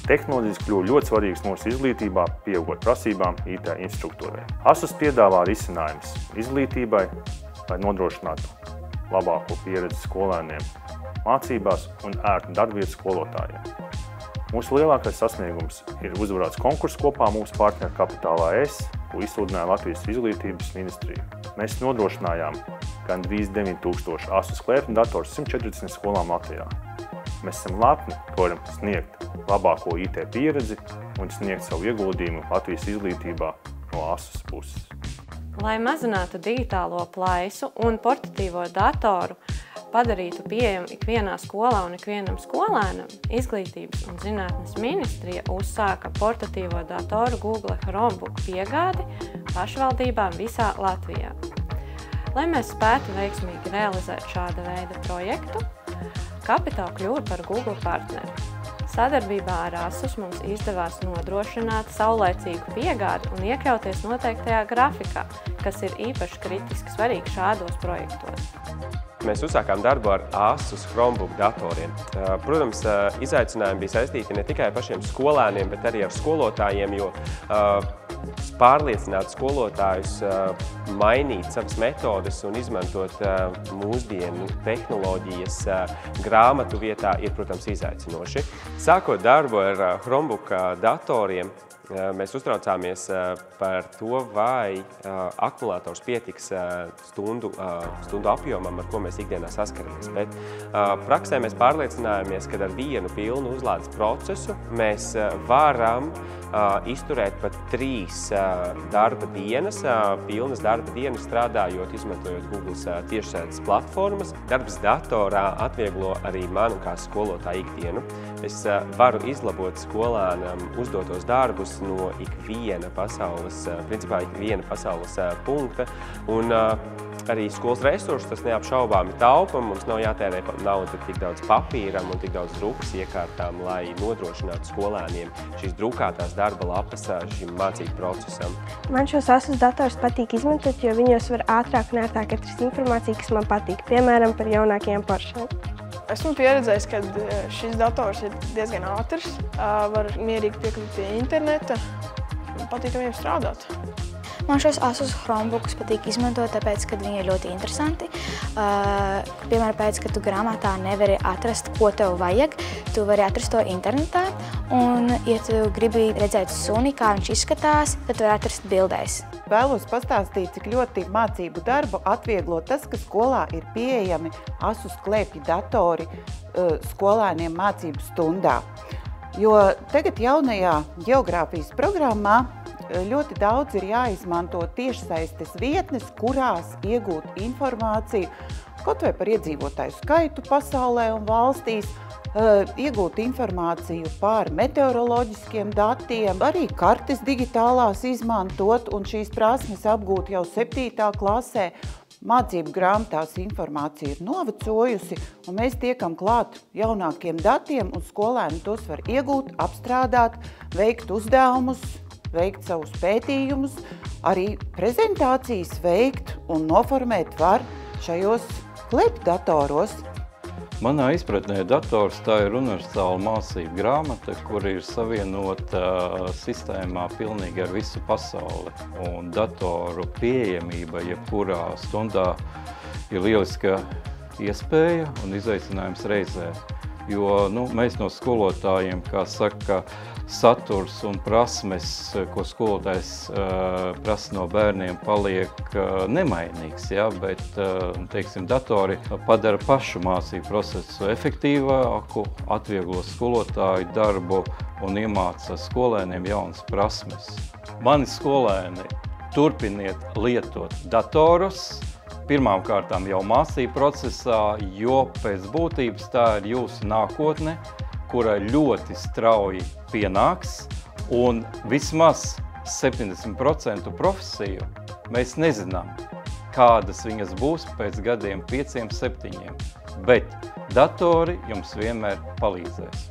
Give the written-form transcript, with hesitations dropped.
Tehnoloģijas kļuva ļoti svarīgas mūsu izglītībā, pieaugot prasībām IT instruktūrai. ASUS piedāvā risinājumus izglītībai, lai nodrošinātu labāko pieredzi skolēniem mācībās un ērtu darbvietu skolotājiem. Mūsu lielākais sasniegums ir uzvarēts konkurss kopā mūsu partneru Kapitālā ES, ko izsludināja Latvijas izglītības ministrija. Mēs nodrošinājām gandrīz 9000 ASUS klēpju datorus 140 skolām Latvijā. Mēs esam lepni, ka varam sniegt labāko IT pieredzi un sniegt savu ieguldījumu Latvijas izglītībā no ASUS puses. Lai mazinātu digitālo plaisu un portatīvo datoru padarītu pieejamu ikvienā skolā un ikvienam skolēnam, Izglītības un zinātnes ministrija uzsāka portatīvo datoru Google Chromebook piegādi pašvaldībām visā Latvijā. Lai mēs spētu veiksmīgi realizēt šāda veida projektu, Kapitāl kļuva par Google partneri. Sadarbībā ar ASUS mums izdevās nodrošināt saulaicīgu piegādi un iekļauties noteiktajā grafikā, kas ir īpaši kritiski svarīgi šādos projektos. Mēs uzsākām darbu ar ASUS Chromebook datoriem. Protams, izaicinājumi bija saistīti ne tikai ar pašiem skolēniem, bet arī ar skolotājiem, jo pārliecināt skolotājus mainīt savas metodes un izmantot mūsdienu tehnoloģijas grāmatu vietā ir, protams, izaicinoši. Sākot darbu ar Chromebook datoriem, mēs uztraucāmies par to, vai akumulators pietiks stundu apjomam, ar ko mēs ikdienā saskaramies. Bet praksē mēs pārliecinājāmies, ka ar vienu pilnu uzlādes procesu mēs varam izturēt pat 3 darba dienas, pilnas darba dienas strādājot, izmantojot Google tiešsaistes platformas. Darbs datorā atvieglo arī manu kā skolotāju ikdienu. Es varu izlabot skolēnam uzdotos darbus no ikviena pasaules punkta. Un arī skolas resursus tas neapšaubāmi taupa. Mums nav jātērē nauda tik daudz papīram un tik daudz drukas iekārtām, lai nodrošinātu skolēniem šīs drukātās darba lapas šim mācību procesam. Man šos ASUS dators patīk izmantot, jo viņos var ātrāk un ērtāk atrast informāciju, kas man patīk, piemēram, par jaunākajām poršām. Esmu pieredzējis, ka šis dators ir diezgan ātrs, var mierīgi piekļūt pie interneta un patīk viņiem strādāt. Man šos ASUS Chromebookus patīk izmantot, tāpēc, ka viņi ir ļoti interesanti. Piemēram, pēc, ka tu grāmatā nevari atrast, ko tev vajag, tu vari atrast to internetā. Un, ja tu gribi redzēt suni, kā viņš izskatās, tad tu vari atrast bildēs. Vēlos pastāstīt, cik ļoti mācību darbu atvieglo tas, ka skolā ir pieejami ASUS klēpju datori skolēniem mācību stundā. Jo tagad jaunajā geogrāfijas programmā ļoti daudz ir jāizmanto tiešsaistes vietnes, kurās iegūt informāciju, kaut vai par iedzīvotāju skaitu pasaulē un valstīs, iegūt informāciju par meteoroloģiskiem datiem, arī kartes digitālās izmantot un šīs prasmes apgūt jau 7. klasē. Mācību grāmatās informācija ir novecojusi, un mēs tiekam klāt jaunākiem datiem, un skolēni tos var iegūt, apstrādāt, veikt uzdevumus, veikt savus pētījumus, arī prezentācijas veikt un noformēt var šajos klēpjdatoros. Manā izpratnē dators tā ir universāla mācību grāmata, kur ir savienota sistēmā pilnīgi ar visu pasauli. Un datoru pieejamība jebkurā stundā ir lieliska iespēja un izaicinājums reizē. Jo mēs no skolotājiem, kā saka, saturs un prasmes, ko skolotājs prasa no bērniem, paliek nemainīgs, ja? Bet, teiksim, datori padara pašu mācību procesu efektīvāku, atvieglo skolotāju darbu un iemāca skolēniem jaunas prasmes. Mani skolēni, turpiniet lietot datorus, pirmām kārtām jau mācību procesā, jo pēc būtības tā ir jūsu nākotne, kura ļoti strauji pienāks, un vismaz 70% profesiju mēs nezinām, kādas viņas būs pēc gadiem 5, 7, bet datori jums vienmēr palīdzēs.